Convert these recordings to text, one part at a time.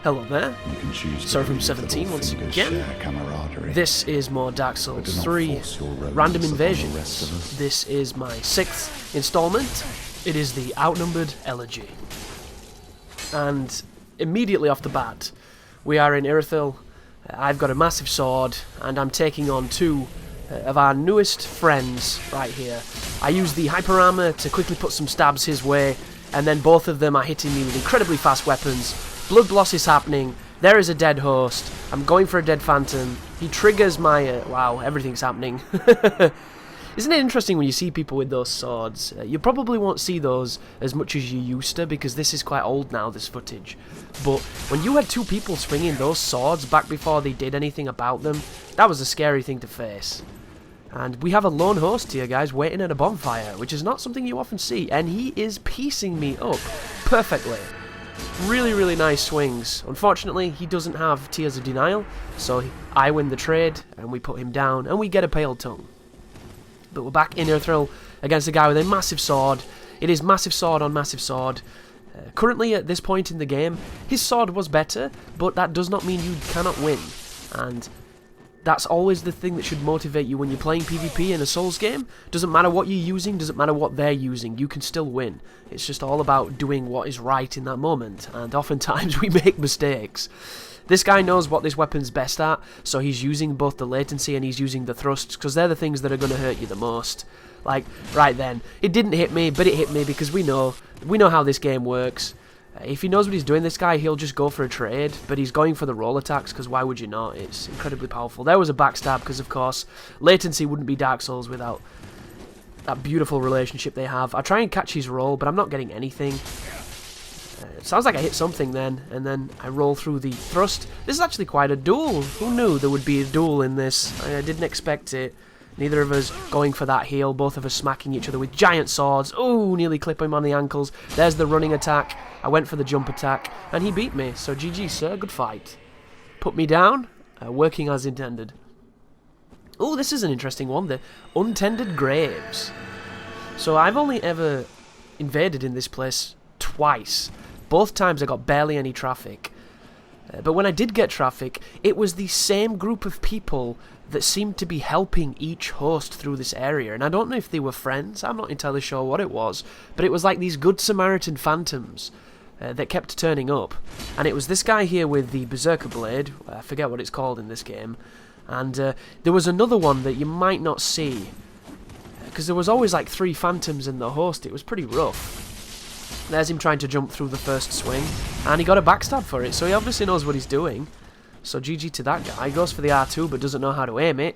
Hello there. You can choose Sorry from 17 once again. This is more Dark Souls 3 Random Invasions. This is my 6th installment. It is the Outnumbered Elegy. And immediately off the bat, we are in Irithyll. I've got a massive sword, and I'm taking on two of our newest friends right here. I use the hyper armor to quickly put some stabs his way, and then both of them are hitting me with incredibly fast weapons. Blood loss is happening. There is a dead host. I'm going for a dead phantom. He triggers my... wow, everything's happening. Isn't it interesting when you see people with those swords? You probably won't see those as much as you used to, because this is quite old now, this footage. But when you had two people swinging those swords back before they did anything about them, that was a scary thing to face. And we have a lone host here, guys, waiting at a bonfire, which is not something you often see. And he is piecing me up perfectly. Really, really nice swings. Unfortunately, he doesn't have Tears of Denial, so I win the trade, and we put him down, and we get a Pale Tongue. But we're back in Irithyll against a guy with a massive sword. It is massive sword on massive sword. Currently, at this point in the game, his sword was better, but that does not mean you cannot win. And that's always the thing that should motivate you when you're playing PvP in a Souls game. Doesn't matter what you're using, doesn't matter what they're using, you can still win. It's just all about doing what is right in that moment, and oftentimes we make mistakes. This guy knows what this weapon's best at, so he's using both the latency and he's using the thrusts, because they're the things that are going to hurt you the most. Like, right then, it didn't hit me, but it hit me because we know how this game works. If he knows what he's doing, this guy, he'll just go for a trade, but he's going for the roll attacks, because why would you not? It's incredibly powerful. There was a backstab, because of course, latency wouldn't be Dark Souls without that beautiful relationship they have. I try and catch his roll, but I'm not getting anything. It sounds like I hit something then, and then I roll through the thrust. This is actually quite a duel. Who knew there would be a duel in this? I didn't expect it. Neither of us going for that heal, both of us smacking each other with giant swords. Oh, nearly clip him on the ankles. There's the running attack. I went for the jump attack, and he beat me. So GG, sir. Good fight. Put me down. Working as intended. Oh, this is an interesting one. The Untended graves. So I've only ever invaded in this place twice. Both times I got barely any traffic. But when I did get traffic, it was the same group of people that seemed to be helping each host through this area. And I don't know if they were friends, I'm not entirely sure what it was, but it was like these good Samaritan phantoms that kept turning up. And it was this guy here with the Berserker Blade, I forget what it's called in this game, and there was another one that you might not see, because there was always like 3 phantoms in the host. It was pretty rough. There's him trying to jump through the first swing, and he got a backstab for it, so he obviously knows what he's doing. So GG to that guy. He goes for the R2 but doesn't know how to aim it,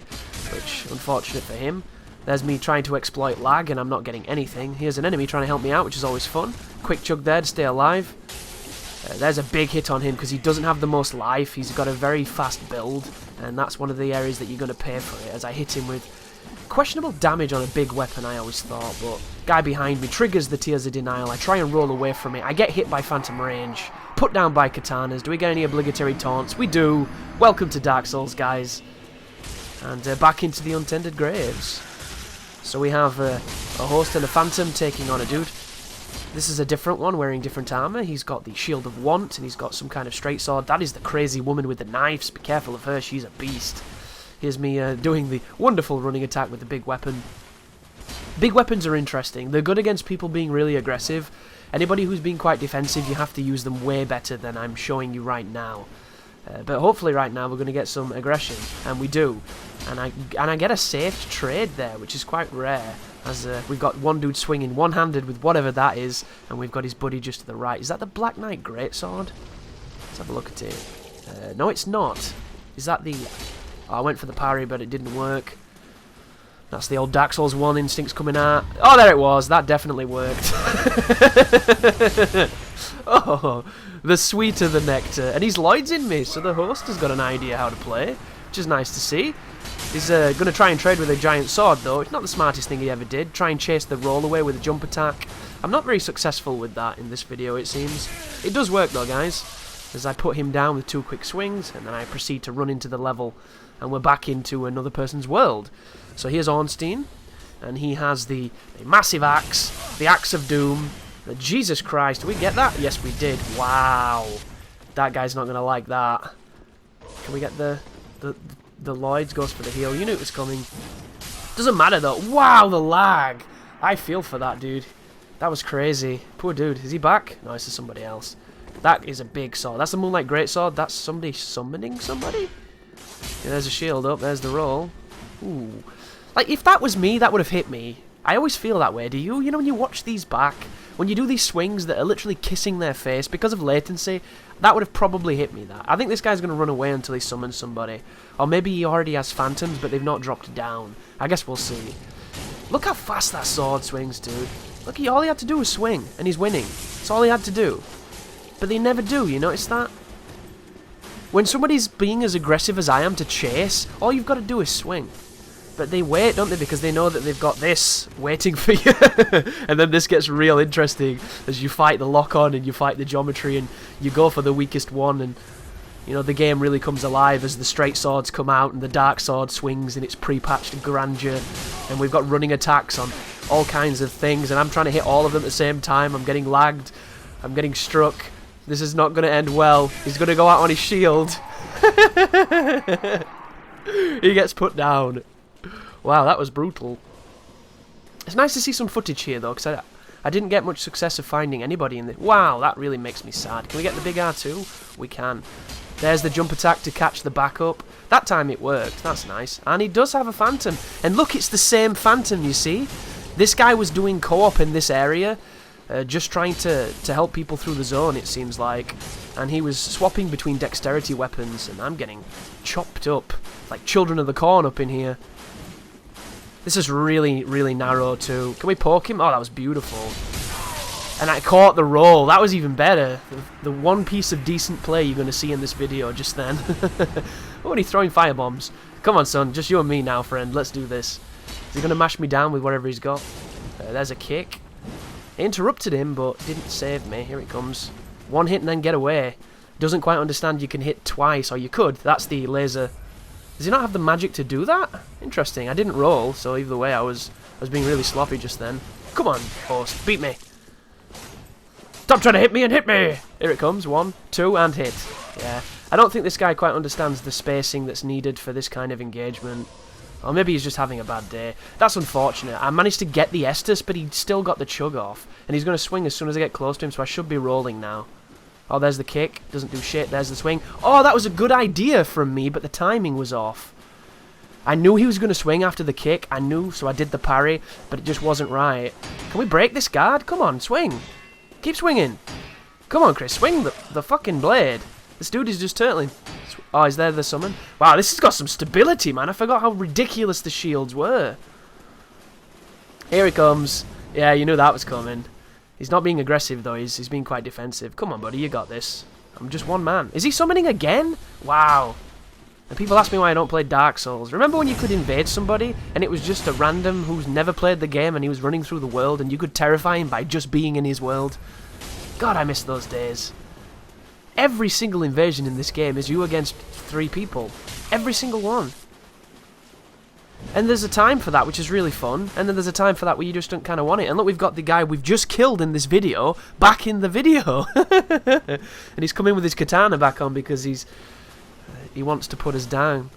which, unfortunate for him. There's me trying to exploit lag and I'm not getting anything. Here's an enemy trying to help me out, which is always fun. Quick chug there to stay alive. There's a big hit on him because he doesn't have the most life. He's got a very fast build, and that's one of the areas that you're going to pay for it, as I hit him with questionable damage on a big weapon, I always thought, but guy behind me triggers the Tears of Denial. I try and roll away from it. I get hit by Phantom Range, put down by katanas. Do we get any obligatory taunts? We do. Welcome to Dark Souls, guys. And back into the Untended graves. So we have a host and a phantom taking on a dude. This is a different one, wearing different armor. He's got the Shield of Want, and he's got some kind of straight sword. That is the crazy woman with the knives. Be careful of her, she's a beast. Here's me doing the wonderful running attack with the big weapon. Big weapons are interesting. They're good against people being really aggressive. Anybody who's being quite defensive, you have to use them way better than I'm showing you right now. But hopefully right now we're going to get some aggression, and we do. And I get a safe trade there, which is quite rare, as we've got one dude swinging one-handed with whatever that is, and we've got his buddy just to the right. Is that the Black Knight Greatsword? Let's have a look at it. No, it's not. Is that the... Oh, I went for the parry, but it didn't work. That's the old Dark Souls 1 instincts coming out. Oh, there it was. That definitely worked. Oh, the sweeter the nectar. And he's Lloyd's in me, so the host has got an idea how to play, which is nice to see. He's going to try and trade with a giant sword, though. It's not the smartest thing he ever did. Try and chase the roll away with a jump attack. I'm not very successful with that in this video, it seems. It does work, though, guys, as I put him down with 2 quick swings, and then I proceed to run into the level, and we're back into another person's world. So here's Ornstein, and he has the massive axe, the Axe of Doom. Jesus Christ, did we get that? Yes, we did. Wow. That guy's not going to like that. Can we get the Lloyds? Goes for the heal. You knew it was coming. Doesn't matter though. Wow, the lag. I feel for that dude. That was crazy. Poor dude. Is he back? No, this is somebody else. That is a big sword. That's the Moonlight Greatsword. That's somebody summoning somebody? Yeah, there's a shield up. There's the roll. Ooh. Like, if that was me, that would have hit me. I always feel that way. Do you? You know, when you watch these back, when you do these swings that are literally kissing their face because of latency, that would have probably hit me. That I think this guy's going to run away until he summons somebody. Or maybe he already has phantoms, but they've not dropped down. I guess we'll see. Look how fast that sword swings, dude. Look, all he had to do was swing, and he's winning. That's all he had to do. But they never do, you notice that? When somebody's being as aggressive as I am to chase, all you've got to do is swing. But they wait, don't they? Because they know that they've got this waiting for you. And then this gets real interesting as you fight the lock-on and you fight the geometry and you go for the weakest one. And, you know, the game really comes alive as the straight swords come out and the dark sword swings in its pre-patched grandeur. And we've got running attacks on all kinds of things. And I'm trying to hit all of them at the same time. I'm getting lagged. I'm getting struck. This is not going to end well. He's going to go out on his shield. He gets put down. Wow, that was brutal. It's nice to see some footage here, though, because I didn't get much success of finding anybody in this. Wow, that really makes me sad. Can we get the big R2? We can. There's the jump attack to catch the backup. That time it worked. That's nice. And he does have a phantom. And look, it's the same phantom, you see? This guy was doing co-op in this area, just trying to help people through the zone, it seems like. And he was swapping between dexterity weapons, and I'm getting chopped up. Like Children of the Corn up in here. This is really, really narrow too. Can we poke him? Oh, that was beautiful. And I caught the roll. That was even better. The one piece of decent play you're going to see in this video just then. Oh, and he's throwing firebombs. Come on, son. Just you and me now, friend. Let's do this. Is he going to mash me down with whatever he's got? There's a kick. I interrupted him, but didn't save me. Here it comes. One hit and then get away. Doesn't quite understand you can hit twice, or you could. That's the laser. Does he not have the magic to do that? Interesting. I didn't roll, so either way I was being really sloppy just then. Come on, horse. Beat me. Stop trying to hit me and hit me! Here it comes. 1, 2, and hit. Yeah. I don't think this guy quite understands the spacing that's needed for this kind of engagement. Or maybe he's just having a bad day. That's unfortunate. I managed to get the Estus, but he still got the chug off. And he's going to swing as soon as I get close to him, so I should be rolling now. Oh, there's the kick. Doesn't do shit. There's the swing. Oh, that was a good idea from me, but the timing was off. I knew he was going to swing after the kick. I knew, so I did the parry, but it just wasn't right. Can we break this guard? Come on, swing. Keep swinging. Come on, Chris. Swing the fucking blade. This dude is just turtling. Oh, is there the summon? Wow, this has got some stability, man. I forgot how ridiculous the shields were. Here he comes. Yeah, you knew that was coming. He's not being aggressive, though. He's being quite defensive. Come on, buddy. You got this. I'm just one man. Is he summoning again? Wow. And people ask me why I don't play Dark Souls. Remember when you could invade somebody, and it was just a random who's never played the game, and he was running through the world, and you could terrify him by just being in his world? God, I miss those days. Every single invasion in this game is you against 3 people. Every single one. And there's a time for that, which is really fun. And then there's a time for that where you just don't kind of want it. And look, we've got the guy we've just killed in this video back in the video. And he's coming with his katana back on because he wants to put us down.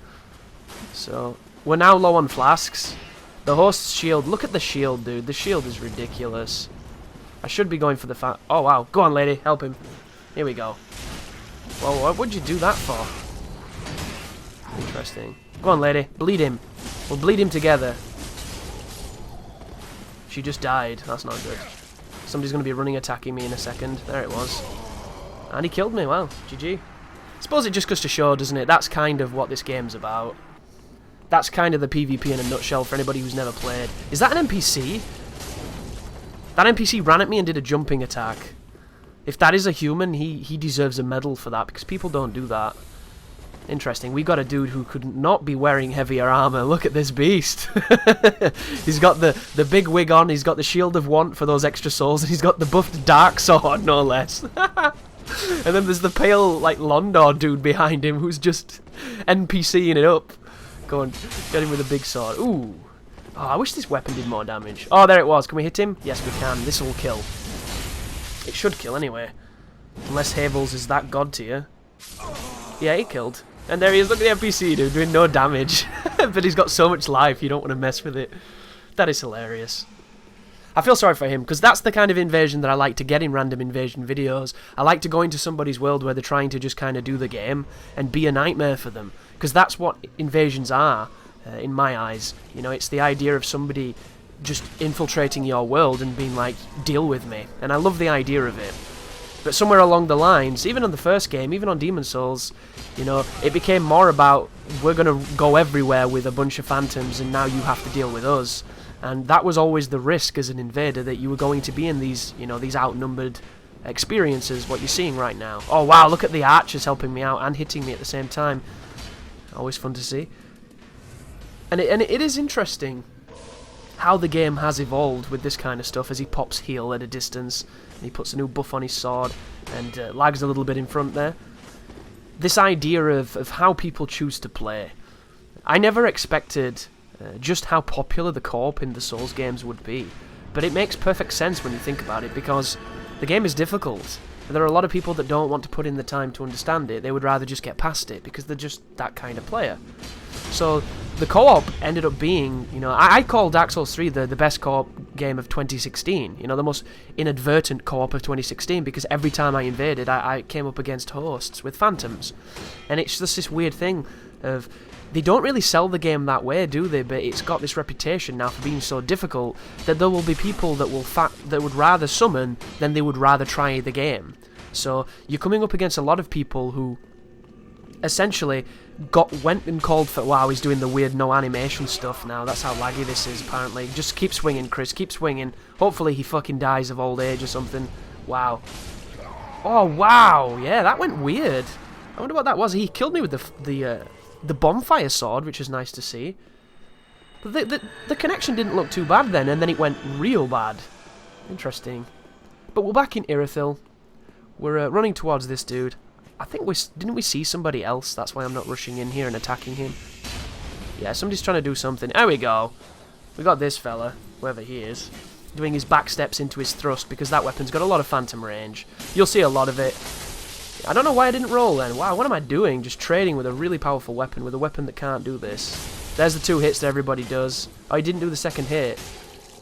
So, we're now low on flasks. The host's shield. Look at the shield, dude. The shield is ridiculous. I should be going for the Oh, wow. Go on, lady. Help him. Here we go. Well, what would you do that for? Interesting. Go on, lady. Bleed him. We'll bleed him together. She just died. That's not good. Somebody's going to be running attacking me in a second. There it was. And he killed me. Well, GG. I suppose it just goes to show, doesn't it? That's kind of what this game's about. That's kind of the PvP in a nutshell for anybody who's never played. Is that an NPC? That NPC ran at me and did a jumping attack. If that is a human, he deserves a medal for that, because people don't do that. Interesting. We got a dude who could not be wearing heavier armor. Look at this beast. He's got the big wig on. He's got the Shield of Want for those extra souls. And he's got the buffed dark sword, no less. And then there's the pale, like, Londor dude behind him who's just NPCing it up. Go on, get him with a big sword. Ooh. Oh, I wish this weapon did more damage. Oh, there it was. Can we hit him? Yes, we can. This will kill. It should kill anyway. Unless Havels is that god tier. Yeah, he killed. And there he is, look at the NPC, dude, doing no damage. But he's got so much life, you don't want to mess with it. That is hilarious. I feel sorry for him, because that's the kind of invasion that I like to get in random invasion videos. I like to go into somebody's world where they're trying to just kind of do the game and be a nightmare for them. Because that's what invasions are, in my eyes. You know, it's the idea of somebody just infiltrating your world and being like, deal with me. And I love the idea of it. But somewhere along the lines, even on the first game, even on Demon Souls, you know, it became more about, we're going to go everywhere with a bunch of phantoms and now you have to deal with us. And that was always the risk as an invader, that you were going to be in these, you know, these outnumbered experiences, what you're seeing right now. Oh wow, look at the archers helping me out and hitting me at the same time. Always fun to see. And it is interesting how the game has evolved with this kind of stuff, as he pops heal at a distance, and he puts a new buff on his sword, and lags a little bit in front there. This idea of how people choose to play. I never expected just how popular the co-op in the Souls games would be, but it makes perfect sense when you think about it, because the game is difficult. There are a lot of people that don't want to put in the time to understand it. They would rather just get past it, because they're just that kind of player. So the co-op ended up being, you know, I call Dark Souls 3 the best co-op game of 2016. You know, the most inadvertent co-op of 2016, because every time I invaded, I came up against hosts with phantoms. And it's just this weird thing of, they don't really sell the game that way, do they? But it's got this reputation now for being so difficult that there will be people that would rather summon than they would rather try the game. So you're coming up against a lot of people who essentially went and called for... Wow, he's doing the weird no animation stuff now. That's how laggy this is, apparently. Just keep swinging, Chris. Keep swinging. Hopefully he fucking dies of old age or something. Wow. Oh, wow. Yeah, that went weird. I wonder what that was. He killed me with the bonfire sword, which is nice to see. But the connection didn't look too bad then, and then it went real bad. Interesting. But we're back in Irithyll. We're running towards this dude. I think didn't we see somebody else? That's why I'm not rushing in here and attacking him. Yeah, somebody's trying to do something. There we go. We got this fella, whoever he is, doing his back steps into his thrust, because that weapon's got a lot of phantom range. You'll see a lot of it. I don't know why I didn't roll then. Wow, what am I doing? Just trading with a really powerful weapon, with a weapon that can't do this. There's the 2 hits that everybody does. Oh, he didn't do the second hit.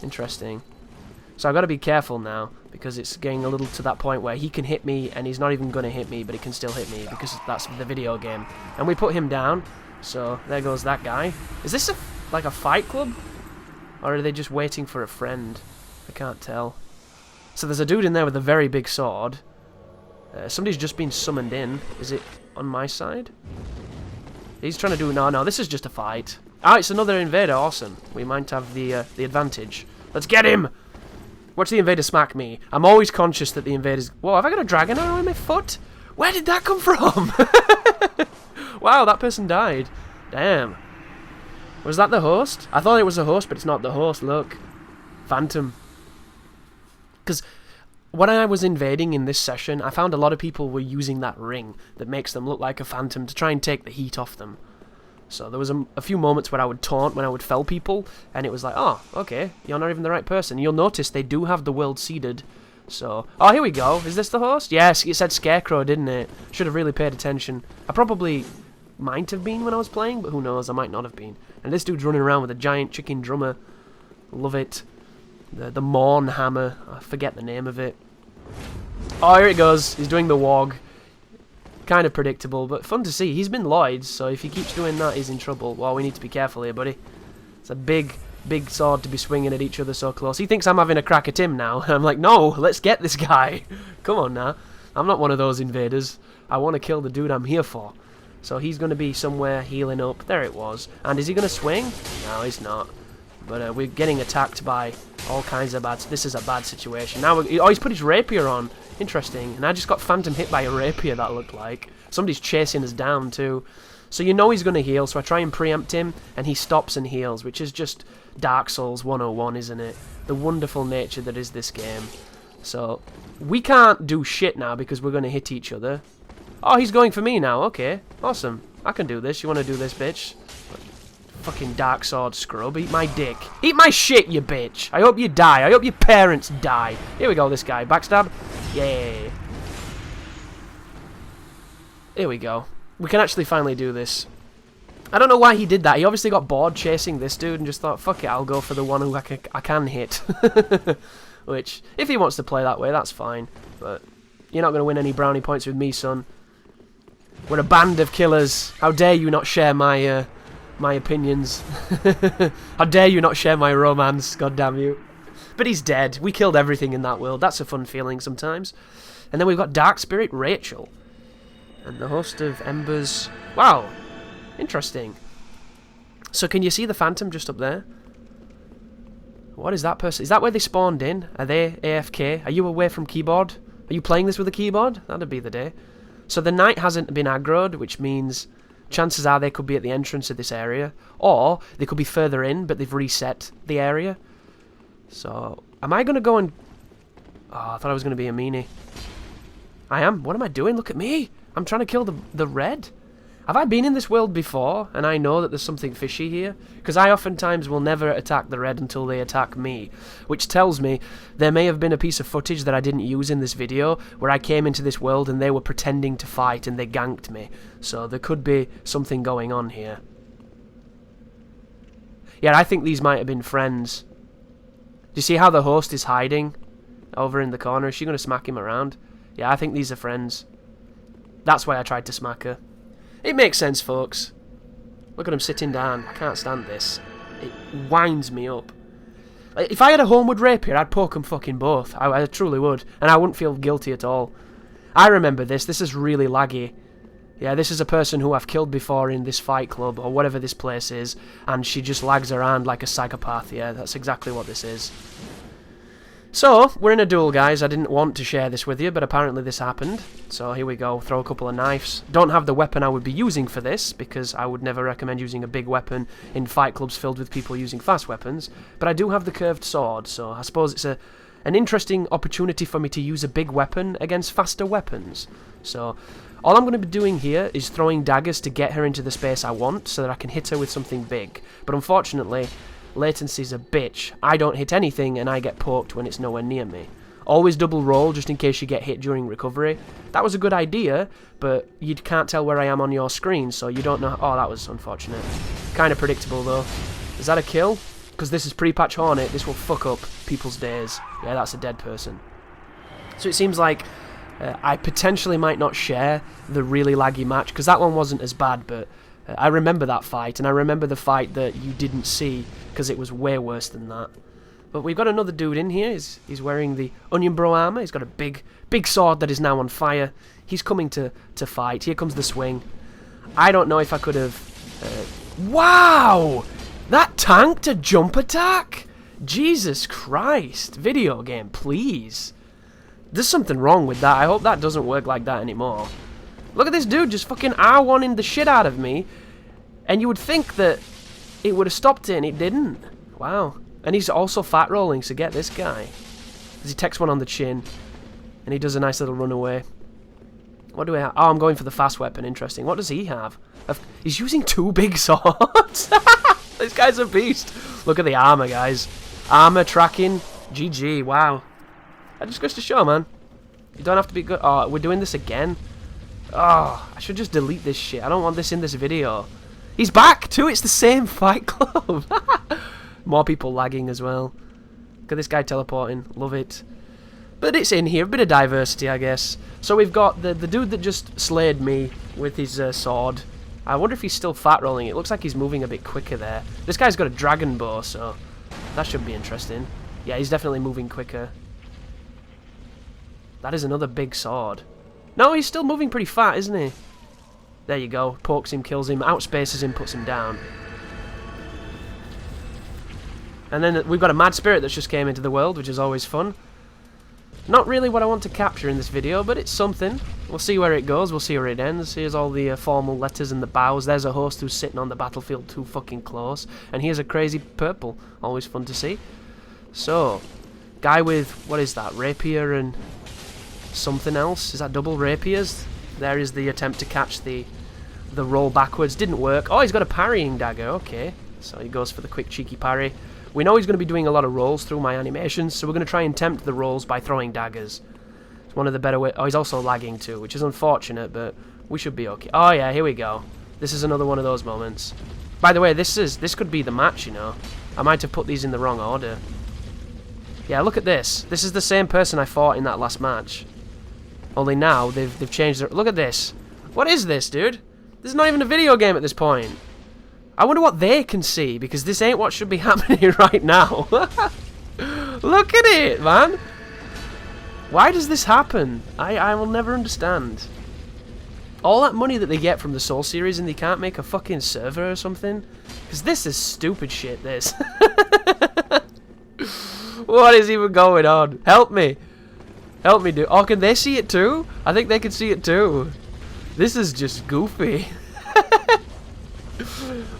Interesting. So I've got to be careful now, because it's getting a little to that point where he can hit me, and he's not even going to hit me, but he can still hit me, because that's the video game. And we put him down, so there goes that guy. Is this like a fight club? Or are they just waiting for a friend? I can't tell. So there's a dude in there with a very big sword. Somebody's just been summoned in. Is it on my side? He's trying to do... No, this is just a fight. Ah, it's another invader. Awesome. We might have the advantage. Let's get him! Watch the invader smack me. I'm always conscious that the invader's... Whoa, have I got a dragon arrow in my foot? Where did that come from? Wow, that person died. Damn. Was that the host? I thought it was the host, but it's not the host. Look. Phantom. Because when I was invading in this session, I found a lot of people were using that ring that makes them look like a phantom to try and take the heat off them. So there was a few moments where I would taunt when I would fell people, and it was like, oh, okay, you're not even the right person. You'll notice they do have the world seeded. So, oh, here we go. Is this the host? Yes, it said Scarecrow, didn't it? Should have really paid attention. I probably might have been when I was playing, but who knows, I might not have been. And this dude's running around with a giant chicken drummer. Love it. The Morn Hammer. I forget the name of it. Oh, here it goes. He's doing the wog. Kind of predictable, but fun to see. He's been Lloyd's, so if he keeps doing that, he's in trouble. Well, we need to be careful here, buddy. It's a big sword to be swinging at each other so close. He thinks I'm having a crack at him now. I'm like, no, let's get this guy. Come on now. I'm not one of those invaders. I want to kill the dude I'm here for. So he's going to be somewhere healing up. There it was. And is he going to swing? No, he's not. But we're getting attacked by all kinds of bad... This is a bad situation. Now, oh, he's put his rapier on. Interesting. And I just got phantom hit by a rapier, that looked like. Somebody's chasing us down, too. So you know he's going to heal, so I try and preempt him, and he stops and heals, which is just Dark Souls 101, isn't it? The wonderful nature that is this game. So, we can't do shit now because we're going to hit each other. Oh, he's going for me now. Okay, awesome. I can do this. You want to do this, bitch? Fucking Dark Sword scrub. Eat my dick. Eat my shit, you bitch. I hope you die. I hope your parents die. Here we go, this guy. Backstab. Yay. Here we go. We can actually finally do this. I don't know why he did that. He obviously got bored chasing this dude and just thought, fuck it, I'll go for the one who I can hit. Which, if he wants to play that way, that's fine. But you're not going to win any brownie points with me, son. We're a band of killers. How dare you not share my my opinions. How dare you not share my romance, god damn you. But he's dead. We killed everything in that world. That's a fun feeling sometimes. And then we've got Dark Spirit Rachel. And the host of Embers. Wow. Interesting. So can you see the Phantom just up there? What is that person? Is that where they spawned in? Are they AFK? Are you away from keyboard? Are you playing this with a keyboard? That'd be the day. So the knight hasn't been aggroed, which means chances are they could be at the entrance of this area. Or they could be further in, but they've reset the area. So, am I going to go and... Oh, I thought I was going to be a meanie. I am. What am I doing? Look at me. I'm trying to kill the red. Have I been in this world before, and I know that there's something fishy here? Because I oftentimes will never attack the red until they attack me, which tells me there may have been a piece of footage that I didn't use in this video, where I came into this world and they were pretending to fight and they ganked me. So there could be something going on here. Yeah, I think these might have been friends. Do you see how the host is hiding over in the corner? Is she going to smack him around? Yeah, I think these are friends. That's why I tried to smack her. It makes sense, folks. Look at him sitting down. I can't stand this. It winds me up. If I had a homeward rapier, I'd poke them fucking both. I truly would. And I wouldn't feel guilty at all. I remember this. This is really laggy. Yeah, this is a person who I've killed before in this fight club, or whatever this place is, and she just lags around like a psychopath. Yeah, that's exactly what this is. So, we're in a duel, guys. I didn't want to share this with you, but apparently this happened. So here we go, throw a couple of knives. Don't have the weapon I would be using for this, because I would never recommend using a big weapon in fight clubs filled with people using fast weapons. But I do have the curved sword, so I suppose it's an interesting opportunity for me to use a big weapon against faster weapons. So, all I'm going to be doing here is throwing daggers to get her into the space I want, so that I can hit her with something big. But unfortunately, latency's a bitch. I don't hit anything and I get poked when it's nowhere near me. Always double roll just in case you get hit during recovery. That was a good idea, but you can't tell where I am on your screen, so you don't know... Oh, that was unfortunate. Kind of predictable, though. Is that a kill? Because this is pre-patch Hornet, this will fuck up people's days. Yeah, that's a dead person. So it seems like I potentially might not share the really laggy match, because that one wasn't as bad, but... I remember that fight, and I remember the fight that you didn't see, because it was way worse than that. But we've got another dude in here. He's wearing the Onion Bro armor. He's got a big sword that is now on fire. He's coming to fight. Here comes the swing. I don't know if I could have... Wow! That tanked a jump attack? Jesus Christ. Video game, please. There's something wrong with that. I hope that doesn't work like that anymore. Look at this dude just fucking R1ing the shit out of me. And you would think that it would have stopped it, and it didn't. Wow. And he's also fat rolling, so get this guy. He takes one on the chin, and he does a nice little runaway. What do we have? Oh, I'm going for the fast weapon. Interesting. What does he have? He's using 2 big swords. This guy's a beast. Look at the armor, guys. Armor tracking. GG. Wow. That just goes to show, man. You don't have to be good. Oh, we're doing this again. Oh, I should just delete this shit. I don't want this in this video. He's back too. It's the same fight club. More people lagging as well. Look at this guy teleporting. Love it. But it's in here. A bit of diversity, I guess. So we've got the dude that just slayed me with his sword. I wonder if he's still fat rolling. It looks like he's moving a bit quicker there. This guy's got a dragon bow, so that should be interesting. Yeah, he's definitely moving quicker. That is another big sword. No, he's still moving pretty fat, isn't he? There you go. Pokes him, kills him, outspaces him, puts him down. And then we've got a mad spirit that's just came into the world, which is always fun. Not really what I want to capture in this video, but it's something. We'll see where it goes, we'll see where it ends. Here's all the formal letters and the bows. There's a host who's sitting on the battlefield too fucking close. And here's a crazy purple. Always fun to see. So, guy with, what is that, rapier and something else? Is that double rapiers? There is the attempt to catch the roll backwards. Didn't work. Oh, he's got a parrying dagger. Okay. So he goes for the quick cheeky parry. We know he's going to be doing a lot of rolls through my animations, so we're going to try and tempt the rolls by throwing daggers. It's one of the better ways. Oh, he's also lagging too, which is unfortunate, but We should be okay. Oh yeah, here we go. This is another one of those moments. By the way, this could be the match, you know. I might have put these in the wrong order. Yeah, look at this. This is the same person I fought in that last match. Only now they've changed their... Look at this. What is this, dude? This is not even a video game at this point. I wonder what they can see, because this ain't what should be happening right now. Look at it, man. Why does this happen? I will never understand. All that money that they get from the Soul series and they can't make a fucking server or something? Because this is stupid shit, this. What is even going on? Help me. Help me, dude. Oh, can they see it too? I think they can see it too. This is just goofy.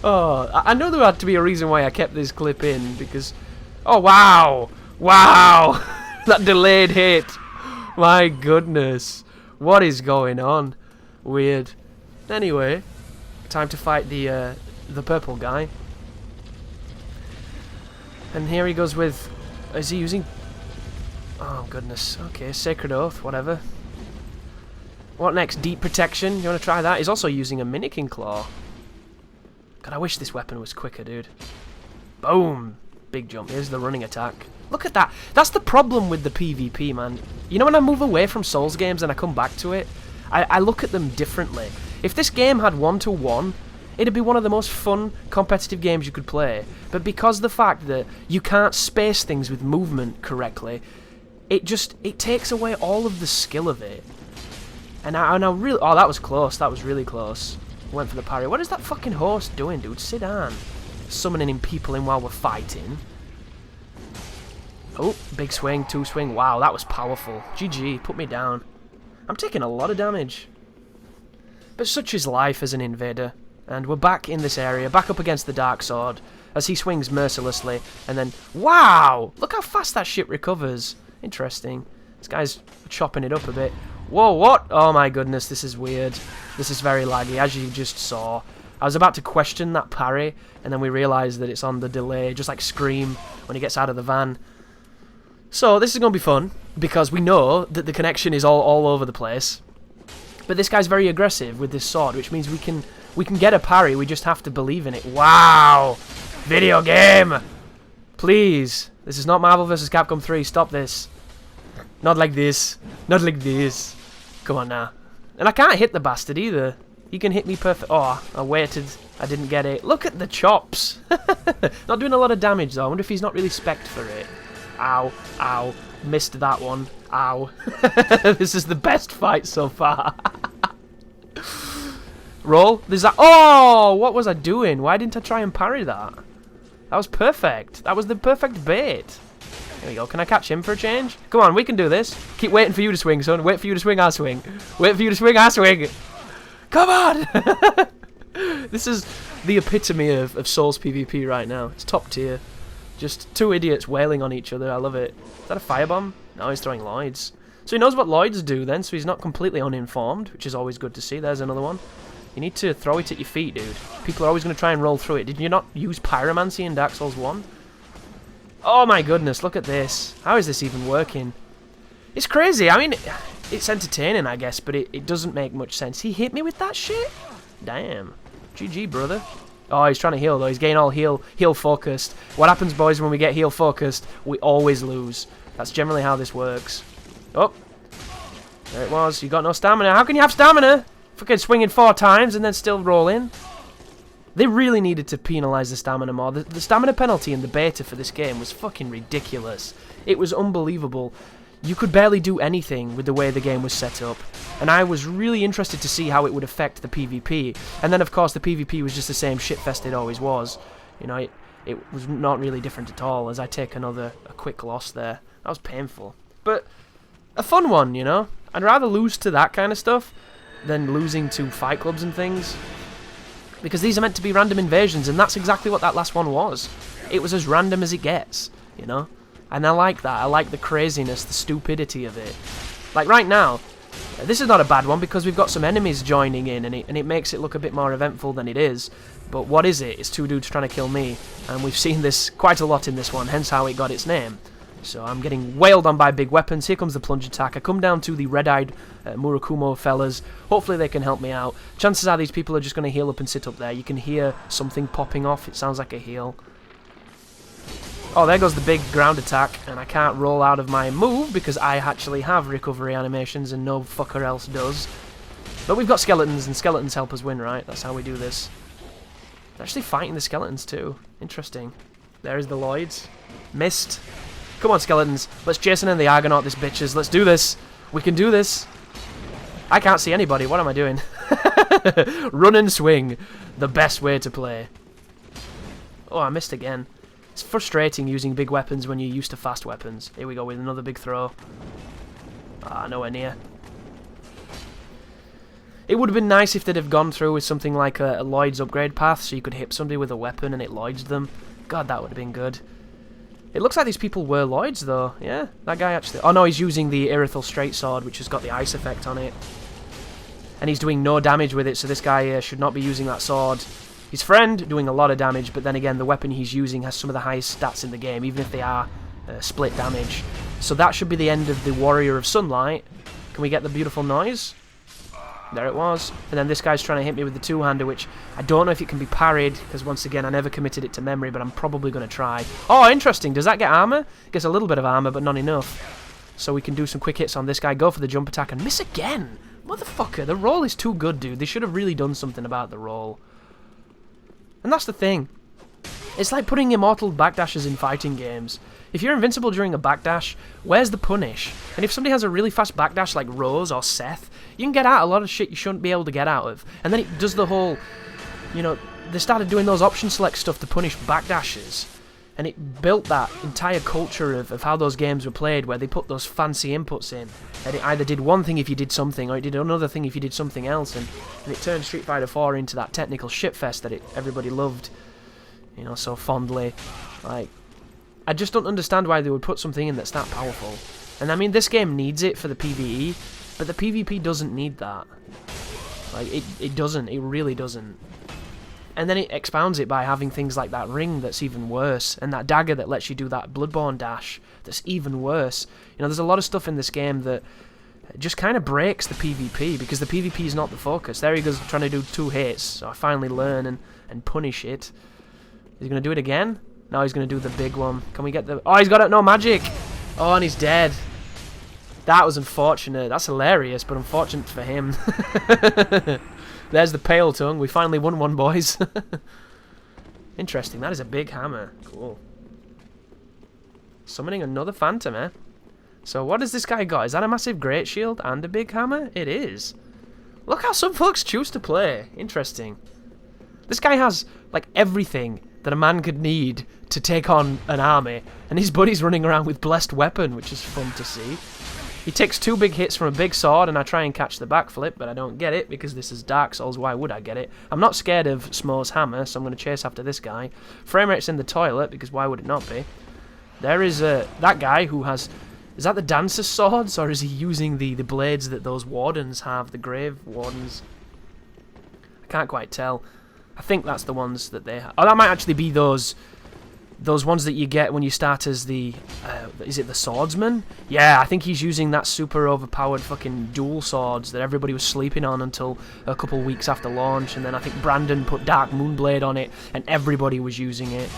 Oh, I know there had to be a reason why I kept this clip in, because... Oh, wow! Wow! That delayed hit! My goodness. What is going on? Weird. Anyway, time to fight the purple guy. And here he goes with... Is he using... Oh, goodness. Okay, Sacred Oath, whatever. What next? Deep Protection? You want to try that? He's also using a Minikin Claw. God, I wish this weapon was quicker, dude. Boom! Big jump. Here's the running attack. Look at that. That's the problem with the PvP, man. You know when I move away from Souls games and I come back to it? I look at them differently. If this game had 1-to-1, it'd be one of the most fun, competitive games you could play. But because of the fact that you can't space things with movement correctly, it takes away all of the skill of it. And I really... Oh, that was close. That was really close. Went for the parry. What is that fucking host doing, dude? Sit down. Summoning people in while we're fighting. Oh, big swing, 2 swing. Wow, that was powerful. GG, put me down. I'm taking a lot of damage. But such is life as an invader. And we're back in this area, back up against the Dark Sword, as he swings mercilessly. And then, wow! Look how fast that shit recovers. Interesting. This guy's chopping it up a bit. Whoa, what? Oh my goodness, this is weird. This is very laggy, as you just saw. I was about to question that parry, and then we realised that it's on the delay, just like Scream when he gets out of the van. So this is going to be fun, because we know that the connection is all over the place. But this guy's very aggressive with this sword, which means we can get a parry, we just have to believe in it. Wow! Video game! Please. This is not Marvel vs. Capcom 3, stop this. Not like this. Not like this. Come on now. And I can't hit the bastard either. He can hit me perfect. Oh, I waited. I didn't get it. Look at the chops. Not doing a lot of damage though. I wonder if he's not really spec'd for it. Ow. Ow. Missed that one. Ow. This is the best fight so far. Roll. There's that. Oh! What was I doing? Why didn't I try and parry that? That was perfect. That was the perfect bait. There we go. Can I catch him for a change? Come on, we can do this. Keep waiting for you to swing, son. Wait for you to swing, I swing. Wait for you to swing, I swing. Come on! This is the epitome of Souls PvP right now. It's top tier. Just 2 idiots wailing on each other. I love it. Is that a firebomb? No, he's throwing Lloyds. So he knows what Lloyds do then, so he's not completely uninformed, which is always good to see. There's another one. You need to throw it at your feet, dude. People are always going to try and roll through it. Did you not use Pyromancy in Dark Souls 1? Oh my goodness, look at this. How is this even working? It's crazy. I mean, it's entertaining, I guess, but it doesn't make much sense. He hit me with that shit? Damn. GG, brother. Oh, he's trying to heal, though. He's getting all heal focused. What happens, boys, when we get heal focused? We always lose. That's generally how this works. Oh. There it was. You got no stamina. How can you have stamina? Fucking swinging 4 times and then still roll in. They really needed to penalise the stamina more. The stamina penalty in the beta for this game was fucking ridiculous. It was unbelievable. You could barely do anything with the way the game was set up. And I was really interested to see how it would affect the PvP. And then, of course, the PvP was just the same shitfest it always was. You know, it was not really different at all, as I take a quick loss there. That was painful. But a fun one, you know? I'd rather lose to that kind of stuff than losing to fight clubs and things. Because these are meant to be random invasions, and that's exactly what that last one was. It was as random as it gets, you know? And I like that. I like the craziness, the stupidity of it. Like right now, this is not a bad one because we've got some enemies joining in, and it makes it look a bit more eventful than it is. But what is it? It's 2 dudes trying to kill me, and we've seen this quite a lot in this one, hence how it got its name. So I'm getting wailed on by big weapons. Here comes the plunge attack. I come down to the red-eyed Murakumo fellas. Hopefully they can help me out. Chances are these people are just going to heal up and sit up there. You can hear something popping off. It sounds like a heal. Oh, there goes the big ground attack, and I can't roll out of my move because I actually have recovery animations and no fucker else does. But we've got skeletons, and skeletons help us win, right? That's how we do this. They're actually fighting the skeletons too. Interesting. There's the Lloyds. Missed. Come on, skeletons. Let's Jason and the Argonaut this bitches. Let's do this. We can do this. I can't see anybody. What am I doing? Run and swing. The best way to play. Oh, I missed again. It's frustrating using big weapons when you're used to fast weapons. Here we go with another big throw. Ah, nowhere near. It would have been nice if they'd have gone through with something like a Lloyd's upgrade path so you could hit somebody with a weapon and it Lloyds them. God, that would have been good. It looks like these people were Lloyds, though. Yeah, that guy actually... Oh, no, he's using the Irithyll straight sword, which has got the ice effect on it. And he's doing no damage with it, so this guy should not be using that sword. His friend doing a lot of damage, but then again, the weapon he's using has some of the highest stats in the game, even if they are split damage. So that should be the end of the Warrior of Sunlight. Can we get the beautiful noise? There it was. And then this guy's trying to hit me with the two-hander, which I don't know if it can be parried, because once again, I never committed it to memory, but I'm probably going to try. Oh, interesting. Does that get armor? Gets a little bit of armor, but not enough. So we can do some quick hits on this guy, go for the jump attack, and miss again. Motherfucker, the roll is too good, dude. They should have really done something about the roll. And that's the thing. It's like putting immortal backdashes in fighting games. If you're invincible during a backdash, where's the punish? And if somebody has a really fast backdash like Rose or Seth, you can get out a lot of shit you shouldn't be able to get out of. And then it does the whole, you know, they started doing those option select stuff to punish backdashes. And it built that entire culture of how those games were played, where they put those fancy inputs in. And it either did one thing if you did something, or it did another thing if you did something else. And it turned Street Fighter 4 into that technical shitfest that everybody loved, you know, so fondly. Like, I just don't understand why they would put something in that's that powerful. And I mean, this game needs it for the PvE, but the PvP doesn't need that. Like, it doesn't. It really doesn't. And then it expounds it by having things like that ring that's even worse, and that dagger that lets you do that Bloodborne dash that's even worse. You know, there's a lot of stuff in this game that just kind of breaks the PvP, because the PvP is not the focus. There he goes trying to do 2 hits, so I finally learn and punish it. Is he going to do it again? No, he's going to do the big one. Can we get the... Oh, he's got it. No, magic. Oh, and he's dead. That was unfortunate. That's hilarious, but unfortunate for him. There's the pale tongue. We finally won one, boys. Interesting. That is a big hammer. Cool. Summoning another phantom, eh? So what has this guy got? Is that a massive great shield and a big hammer? It is. Look how some folks choose to play. Interesting. This guy has, like, everything that a man could need to take on an army, and his buddy's running around with blessed weapon, which is fun to see. He takes 2 big hits from a big sword, and I try and catch the backflip, but I don't get it, because this is Dark Souls. Why would I get it? I'm not scared of Smo's hammer, so I'm going to chase after this guy. Frame rate's in the toilet, because why would it not be? There is that guy who has... Is that the Dancer's swords, or is he using the blades that those wardens have, the grave wardens? I can't quite tell. I think that's the ones that they have. Oh, that might actually be those ones that you get when you start as the... is it the swordsman? Yeah, I think he's using that super overpowered fucking dual swords that everybody was sleeping on until a couple weeks after launch, and then I think Brandon put Dark Moonblade on it, and everybody was using it.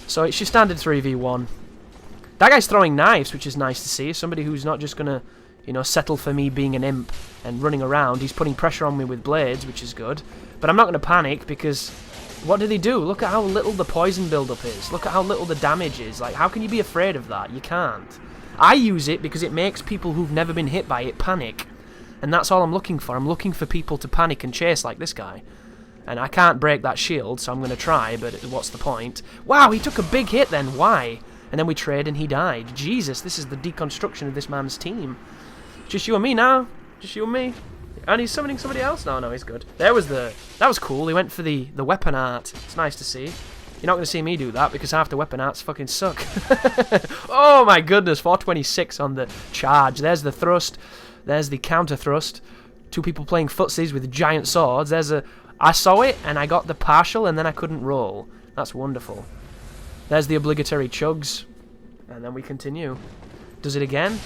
So it's your standard 3v1. That guy's throwing knives, which is nice to see. Somebody who's not just gonna, you know, settle for me being an imp and running around. He's putting pressure on me with blades, which is good. But I'm not gonna panic, because... What did he do? Look at how little the poison buildup is. Look at how little the damage is. Like, how can you be afraid of that? You can't. I use it because it makes people who've never been hit by it panic. And that's all I'm looking for. I'm looking for people to panic and chase like this guy. And I can't break that shield, so I'm going to try, but what's the point? Wow, he took a big hit then. Why? And then we trade and he died. Jesus, this is the deconstruction of this man's team. Just you and me now. Just you and me. And he's summoning somebody else? No, he's good. That was cool. He went for the weapon art. It's nice to see. You're not going to see me do that, because half the weapon arts fucking suck. Oh my goodness, 426 on the charge. There's the thrust. There's the counter thrust. 2 people playing footsies with giant swords. I saw it, and I got the partial, and then I couldn't roll. That's wonderful. There's the obligatory chugs. And then we continue. Does it again.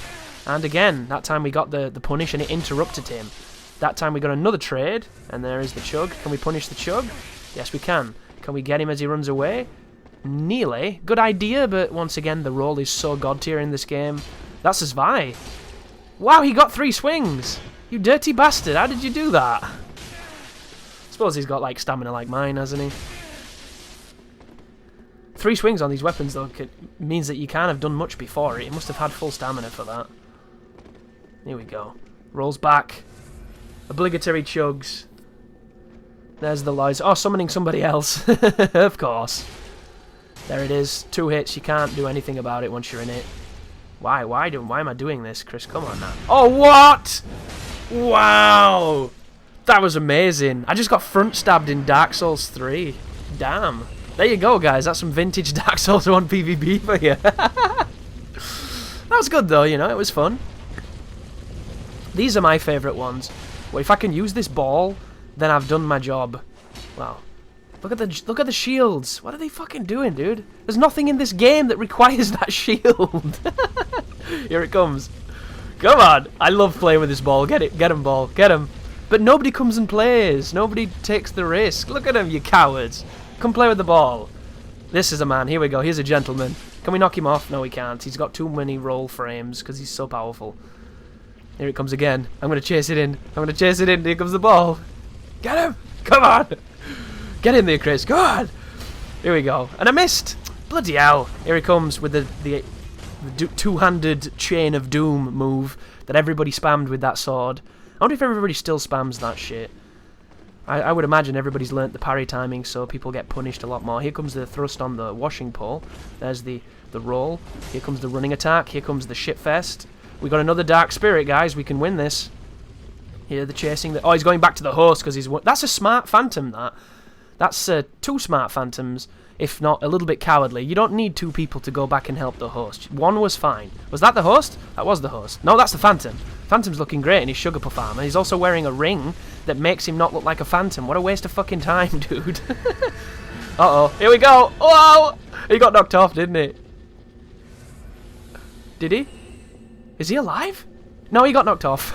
And again. That time we got the punish and it interrupted him. That time we got another trade. And there is the chug. Can we punish the chug? Yes, we can. Can we get him as he runs away? Nearly. Good idea, but once again, the roll is so god tier in this game. That's his Vi. Wow, he got 3 swings. You dirty bastard. How did you do that? I suppose he's got, like, stamina like mine, hasn't he? 3 swings on these weapons, though, means that you can't have done much before it. He must have had full stamina for that. Here we go. Rolls back. Obligatory chugs. There's the lies. Oh, summoning somebody else. Of course. There it is. 2 hits. You can't do anything about it once you're in it. Why? Why am I doing this, Chris? Come on now. Oh, what? Wow. That was amazing. I just got front stabbed in Dark Souls 3. Damn. There you go, guys. That's some vintage Dark Souls 1 PvP for you. That was good, though, you know. It was fun. These are my favourite ones. Well, if I can use this ball, then I've done my job. Wow. Look at the shields. What are they fucking doing, dude? There's nothing in this game that requires that shield. Here it comes. Come on. I love playing with this ball. Get it. Get him, ball. Get him. But nobody comes and plays. Nobody takes the risk. Look at him, you cowards. Come play with the ball. This is a man. Here we go. Here's a gentleman. Can we knock him off? No, we can't. He's got too many roll frames because he's so powerful. Here it comes again. I'm going to chase it in. I'm going to chase it in. Here comes the ball. Get him. Come on. Get in there, Chris. Go on. Here we go. And I missed. Bloody hell. Here he comes with the two-handed chain of doom move that everybody spammed with that sword. I wonder if everybody still spams that shit. I would imagine everybody's learnt the parry timing, so people get punished a lot more. Here comes the thrust on the washing pole. There's the roll. Here comes the running attack. Here comes the shitfest. We got another dark spirit, guys. We can win this. Here, the chasing. Oh, he's going back to the host because he's... That's a smart phantom, that. That's 2 smart phantoms, if not a little bit cowardly. You don't need 2 people to go back and help the host. 1 was fine. Was that the host? That was the host. No, that's the phantom. Phantom's looking great in his sugar puff armor. He's also wearing a ring that makes him not look like a phantom. What a waste of fucking time, dude. Uh-oh. Here we go. Whoa! He got knocked off, didn't he? Did he? Is he alive? No, he got knocked off.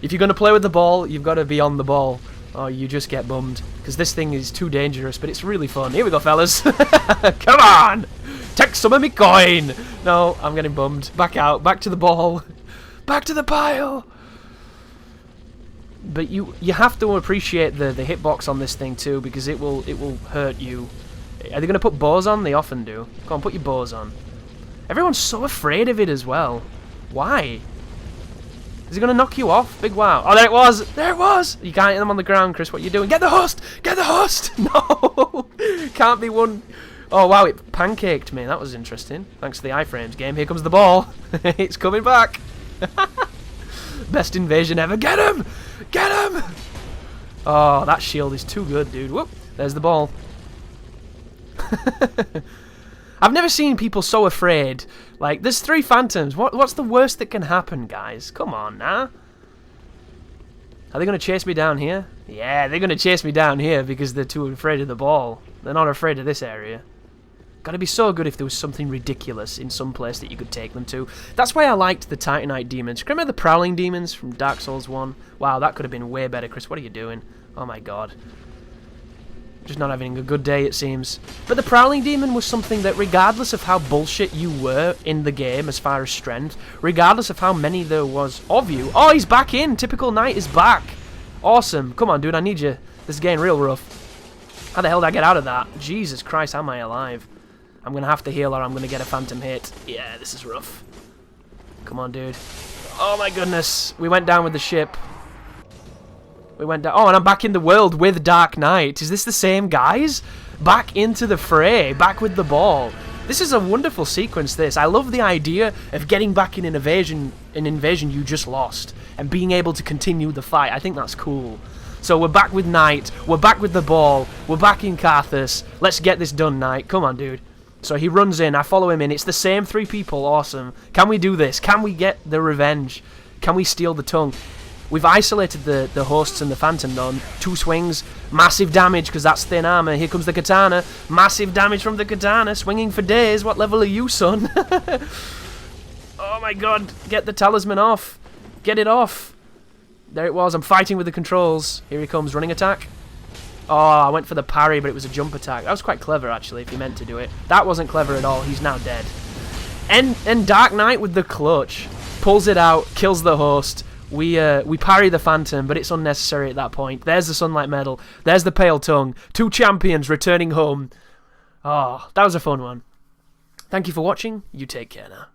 If you're going to play with the ball, you've got to be on the ball. Or you just get bummed. Because this thing is too dangerous, but it's really fun. Here we go, fellas. Come on! Take some of me coin! No, I'm getting bummed. Back out. Back to the ball. Back to the pile! But you have to appreciate the hitbox on this thing too, because it will hurt you. Are they going to put bows on? They often do. Come on, put your bows on. Everyone's so afraid of it as well. Why? Is he going to knock you off? Big wow. Oh, there it was! There it was! You can't hit them on the ground, Chris. What are you doing? Get the host! Get the host! No! Can't be one... Oh, wow, it pancaked me. That was interesting. Thanks to the iframes game. Here comes the ball. It's coming back. Best invasion ever. Get him! Get him! Oh, that shield is too good, dude. Whoop. There's the ball. I've never seen people so afraid. Like, there's 3 phantoms. What's the worst that can happen, guys? Come on, now. Are they going to chase me down here? Yeah, they're going to chase me down here because they're too afraid of the ball. They're not afraid of this area. Gotta be so good if there was something ridiculous in some place that you could take them to. That's why I liked the Titanite demons. Remember the Prowling demons from Dark Souls 1? Wow, that could have been way better, Chris. What are you doing? Oh my god. Just not having a good day, it seems. But the Prowling Demon was something that, regardless of how bullshit you were in the game as far as strength, regardless of how many there was of you... Oh, he's back in! Typical Knight is back! Awesome. Come on, dude, I need you. This is getting real rough. How the hell did I get out of that? Jesus Christ, how am I alive? I'm going to have to heal or I'm going to get a phantom hit. Yeah, this is rough. Come on, dude. Oh my goodness. We went down with the ship. We went down. Oh, and I'm back in the world with Dark Knight. Is this the same guys? Back into the fray. Back with the ball. This is a wonderful sequence, this. I love the idea of getting back in an invasion you just lost. And being able to continue the fight. I think that's cool. So we're back with Knight. We're back with the ball. We're back in Carthus. Let's get this done, Knight. Come on, dude. So he runs in. I follow him in. It's the same 3 people. Awesome. Can we do this? Can we get the revenge? Can we steal the tongue? We've isolated the hosts and the phantom on 2 swings. Massive damage, because that's thin armor. Here comes the katana. Massive damage from the katana. Swinging for days. What level are you, son? Oh my god. Get the talisman off. Get it off. There it was. I'm fighting with the controls. Here he comes. Running attack. Oh, I went for the parry, but it was a jump attack. That was quite clever, actually, if he meant to do it. That wasn't clever at all. He's now dead. And Dark Knight with the clutch. Pulls it out. Kills the host. We parry the phantom, but it's unnecessary at that point. There's the Sunlight Medal. There's the Pale Tongue. 2 champions returning home. Oh, that was a fun one. Thank you for watching. You take care now.